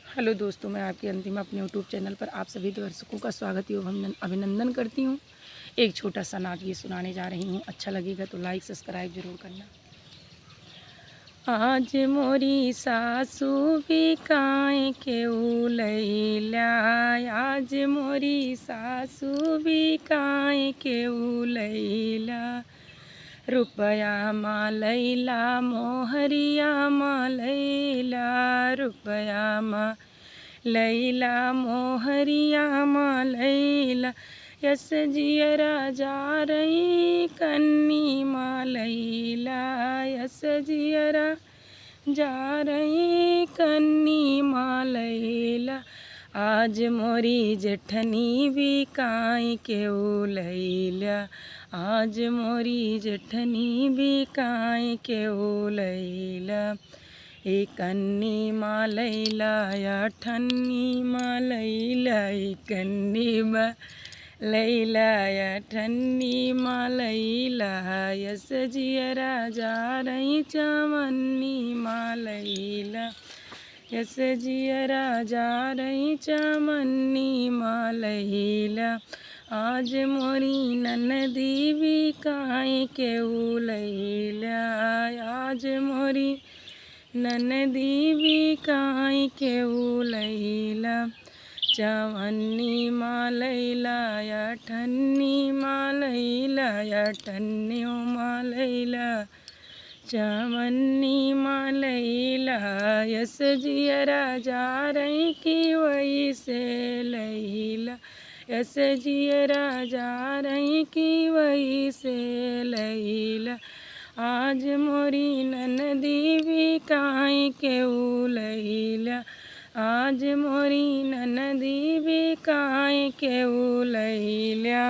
Hello दोस्तों, मैं आपकी अंतिमा अपने यूट्यूब चैनल पर आप सभी दर्शकों का स्वागत एवं अभिनंदन करती हूँ। एक छोटा सा नाट्य सुनाने जा रही हूँ। अच्छा लगेगा तो लाइक सब्सक्राइब ज़रूर करना। आज मोरी सासू भी काहे के उलैला, आज मोरी सासू भी काहे के उलैला। रुपया मा लैला मोहरिया मा लैला, रुपया मा लैला मोहरिया मा लैला। यस जियरा जा रही कन्नी मा लैला, यस जियरा जा रही कन्नी मा लैला। आज मोरी जेठनी भी काहे के उलैला, आज मोरी जेठनी भी काहे के उलैला। ए कन्नी मा लैला या ठन्नी मा लैला, ए कन्नी मा लैला या ठन्नी मा लैला। यस जियरा जा रही चमन्नी मा लैला, यस जियरा जा रही चमन्नी मा लैला। आज मोरी ननदी भी काहे के उलैला, आज मोरी ननदी भी काहे के उलैला। चवन्नी मा लैला या ठन्नी मा लैला, या ठन्नी मा लैला चवन्नी मा लैला। यस जियरा जा रही की वही से लैला, यस जियरा जा रही की वही से लैला। आज मोरी ननदी भी काहे के उलैला, आज मोरी ननदी भी काहे के उलैला।